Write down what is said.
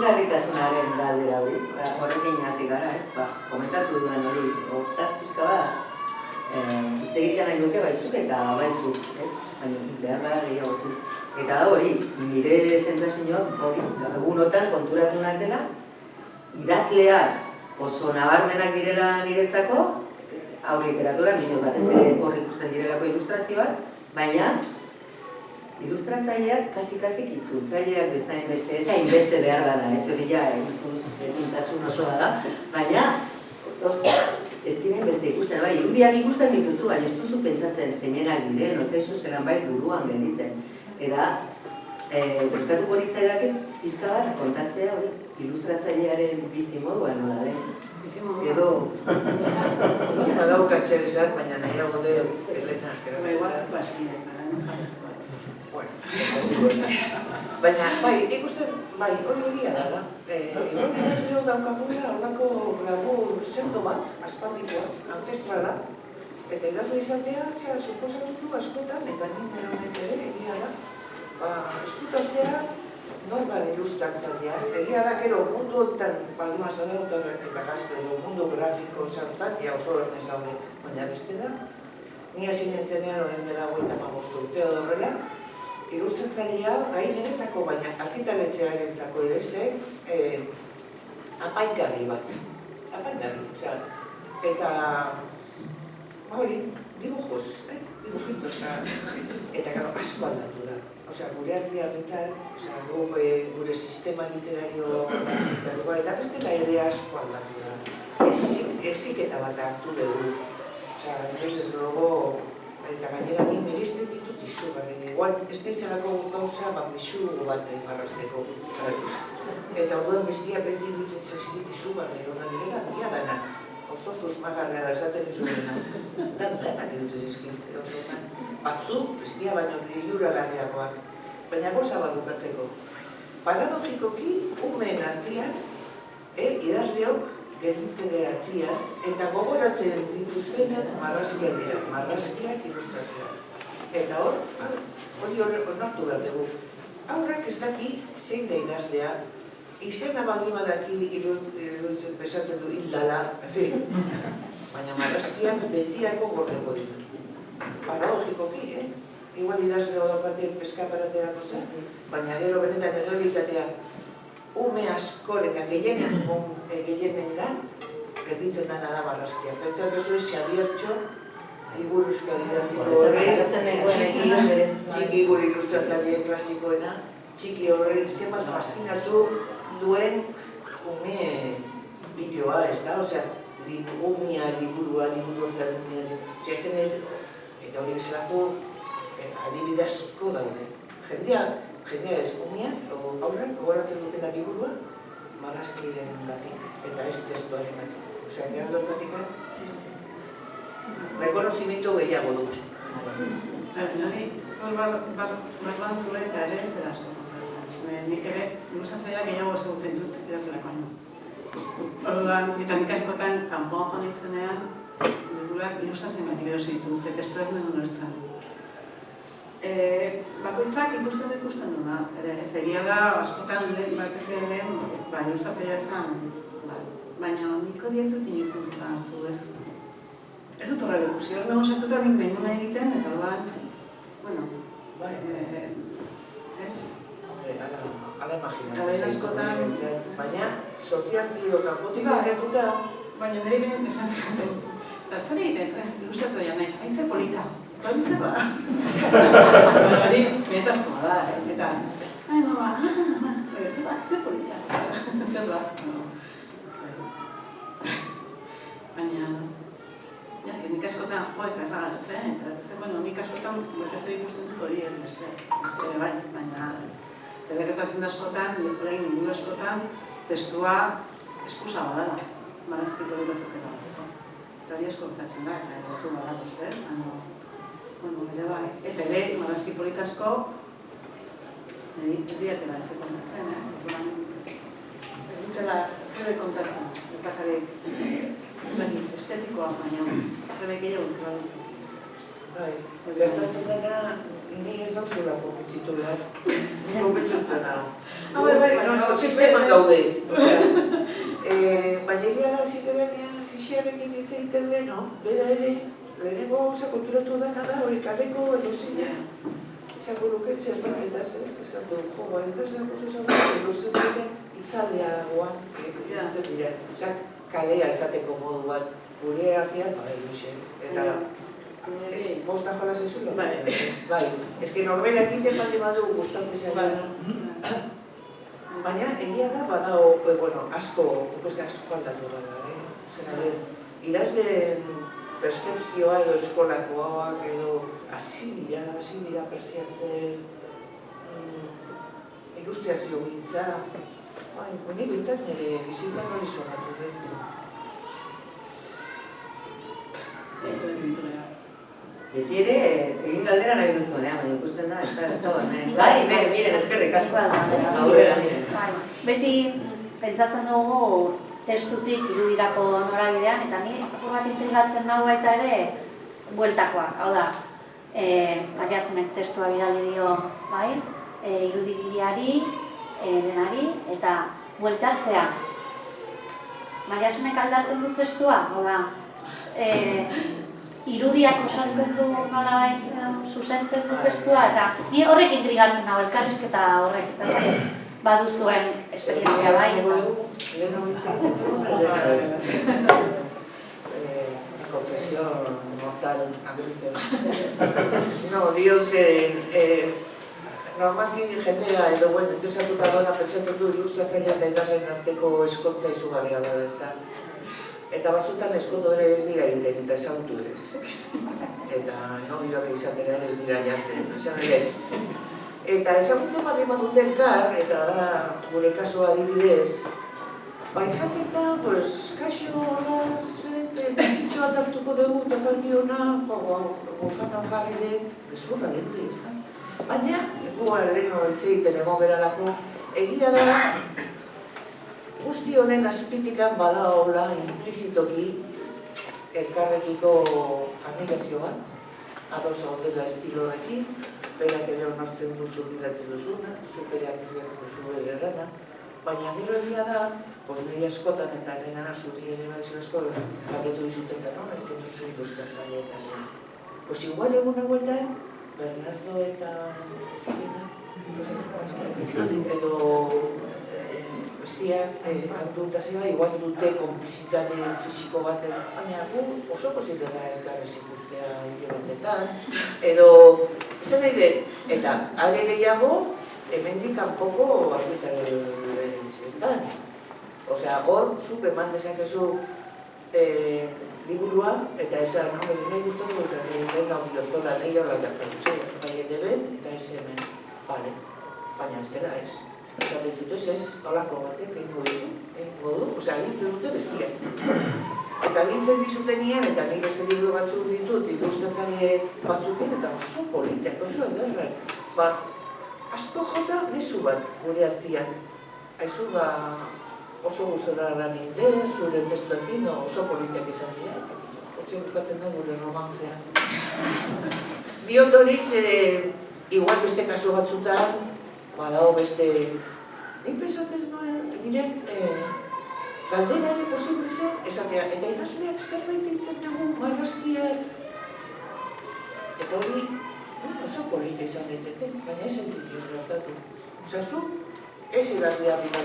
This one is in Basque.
ikusgarritasunaren galdera hori, horrekin hasi gara, ez? Komentatu duen hori, hortaz pixka bat, hitz egiten nahi nuke baizuk eta baizuk, ez? Baina behar gehiago zen. Eta da hori, nire sentsazioa hori, egunotan konturatu nazela, idazleak oso nabarmenak direla niretzako, haur literatura, minio batez ere hor ikusten direlako ilustrazioak, baina ilustratzaileak kasi-kasi itzultzaileak bezain beste, ez hainbeste behar bada, ez hori ja, ezintasun osoa da, baina ez diren beste ikusten, bai, irudiak ikusten dituzu, baina ez duzu pentsatzen zeinenak diren, otzaizu zelan bai buruan gelditzen. Eta, gustatuko nitzaidak pizka bat kontatzea hori, ilustratzailearen bizimoduan nola den. Edo... Badaukatzen izan, baina nahiago dut Elena. Baiguatzeko askira eta baina, bai, nik uste, bai, hori egia da. Hori idazleo daukagula horlako labur zendo bat, aspaldikoa, ancestrala, eta idazle izatea, zera, suposatu du askotan, eta nire honek ere, egia da, eskutatzea norban ilustratzailea. Egia da, gero, mundu honetan, baldima zadautan eta gazte edo, mundu grafiko zartan, ja oso ernez haude, baina beste da, ni hasi nintzenean horien dela 55 urte horrela, ilustratzailea, gai nerezako, baina argitaletxearentzako ere zen, apaingarri bat. Apaingarri, osea, eta, hori, dibujos, dibujitos, eta gero asko aldatu da. Osea, gure artea bentsat, gure sistema literario eta bestela ere asko aldatu da. Eziketa bat hartu dugu. Osea, entonces luego, eta gainera ni merezten ditut izugarri. Igual, ez nahizelako gauza, misugu bat marrazteko. Eta orduan bestia beti dut ezagit izugarri, hona direla, dia danak. Oso susmagarria da esaten izurena. Danak dut ezagit, oso eman. Batzu, bestia baino liuragarriagoak. Baina goza bat dukatzeko. Paradogikoki, umeen artean, idazleok gelditzen eratzian, eta gogoratzen dituztenak marrazkiak dira, marrazkiak ilustrazioak. Eta hori onartu behar dugu. Aurrak ez daki zein da idazlea, izena baldima daki besatzen du hildala, baina marrazkiak betirako gordeko ditu. Paradogikoki, igual idazlea daukaten peskaparaterako zen, baina gero benetan errealitatea ume askorenak gehienengan gelditzen dana da marrazkia. Pentsatu zuen Xabiertxo, liburuzko didaktiko horren, txiki gure ilustratzaileen klasikoena, txiki horren zenbat fascinatu duen ume bideoa, ez da? Osea, umea, liburua, liburu hortan umea, eta hori bezalako adibide asko daude. Jendea ez umea, aurren, gogoratzen dutena liburua, marrazkiren batik, eta ez testuaren batik. Osea, gehaldotatik, rekonozimiento gehiago dut. Nori, zol barruan zule eta ere zer asko kontatzen. Nik ere, ilustrazioa gehiago ezagutzen dut idazelakoan. Orduan, eta nik askotan kanpoan joan izenean, liburuak ilustrazioa batik erosi ditu, ze testuak nuen ulertzen. Bakoitzak ikusten du da. Ez egia da, askotan batez ere lehen, ilustrazioa ezan, baina nik hori ez dut inoiz kontuta hartu ez. Ez dut horrela ikusi, hor nago sartuta nik behin egiten, eta orduan, bueno, ez? Ala imaginatzen, baina sortiak bideo kanpotik egituta. Baina nire behin esan zaten, eta zer egiten ez ilustrazioa naiz, hain zer polita. Eta hori zer ba? Hori, benetazkoa da, eta, zer polita, zer ba? Baina, nik askotan jo eta ez agartzen, eta nik askotan batez ere ikusten dut hori ez beste, bai, baina gertatzen da askotan, lekurain inguru askotan, testua eskusa badala, marazki hori batzuk eta bateko. Eta hori asko gertatzen da, eta erretu badako, ez der? Bide bai. Eta ere, marazki politasko, ez diatela ez kontatzen, ez? Ez dutela zebe kontatzen, ertakarek estetikoa, baina zebe gehiago ikera dut. Bai, gertatzen dena, nire nauzulako bizitu behar. konbentzutzen hau. Bai, No, sisteman gaude. Baina egia da, ziterenean, zixiarekin hitz egiten leheno, bera ere, lehenengo gauza konturatu dena da, hori kaleko edo zina, esango luken zerbatetaz, ez? Esan du, jo, ez da zako zezagoa, erozen ziren izaleagoan egiten dira. Osa, kalea esateko modu bat, gure artean, ilusen. Eta, bosta jola zezula? Bai. Ez que norbera egiten bate badu gustatzen zailena. Baina, egia da, badao, bueno, asko aldatu da, zena idazleen percepzioa edo eskolakoak edo hasi dira pertsiatzen ilustriazio gintza. Honi bintzat nire bizitzan hori zonatu dut. Beti ere, egin galdera nahi duzuenean, baina ikusten da, ez da, bai, miren, eskerrik asko, aurrera, miren. Beti pentsatzen dugu testutik irudirako norabidean, eta ni apur bat intrigatzen nahu baita ere bueltakoak. Hau da, Mariasunek testua bidali dio, bai, irudiriari, Elenari, eta bueltatzea. Mariasunek aldatzen du testua, hau da, irudiak osatzen du nolabait zuzentzen du testua, eta ni horrek intrigatzen nahu, elkarrizketa horrek, eta baduzuen esperientzia bai. Lehen hori egiten du, confesión mortal a gritos. No, Dios, normalki jendea edo, bueno, interesatuta doana pentsatzen du ilustratzailea eta idazleen arteko eskontza izugarria da, ezta? Eta batzutan eskondo ere ez dira egiten, eta ezagutu ere ez. Eta nobioak izatera ere ez dira jatzen, esan ere. Eta ezagutzen bali badute elkar, eta da gure kasua adibidez, ba izaten da, pues, kaixo, ditxoa hartuko dugu, eta baldiona, gofanan jarri dut, gezurra dut, ez da? Baina, egua leheno egiten egon geralako, egia da, guzti honen azpitikan badaola implizitoki elkarrekiko amigazio bat, ados gaudela estilo horrekin, berak ere onartzen duzu bidatzen duzuna, zupereak izgatzen duzu ere lana, baina gero egia da, nire askotan eta Elena zuri ere baizu asko galdetu dizuten da, nola egiten duzu ilustratzaile eta zen. Pues igual egun hauetan, Bernardo eta edo bestiak hartu eta zera, igual dute konplizitate fisiko baten, baina gu oso posible da elkarrez ikustea hilabetetan, edo, esan nahi dut, eta are gehiago, hemendik kanpoko argitaletxeetan. Osea, hor, zuk eman dezakezu liburua, eta esan, nahi gustatu izan, lehen naukilozora, nahi horretak jaruzea, bai edeben, eta ez hemen, bale, baina ez dela ez. Eta dut ez, holako batek egingo du, osea, egintzen dute bestiak. Eta egintzen dizutenien, eta nik beste liburu batzuk ditut, ilustratzaile batzukin, eta oso politak, oso ederrak. Ba, asko jota mezu bat gure artean. Aizu, ba, oso gustora lan egin zure testuekin, oso politak izan dira, eta hortxe bukatzen da gure romanzean. Diot horiz, igual beste kasu batzutan, badao beste, nik pensatzen nuen, miren, galdera ere posible zen, esatea, eta idazleak zerbait egiten dugu marrazkiak, eta hori oso polita izan daiteke, baina ez egin gertatu. Osea, zu, ez idazlea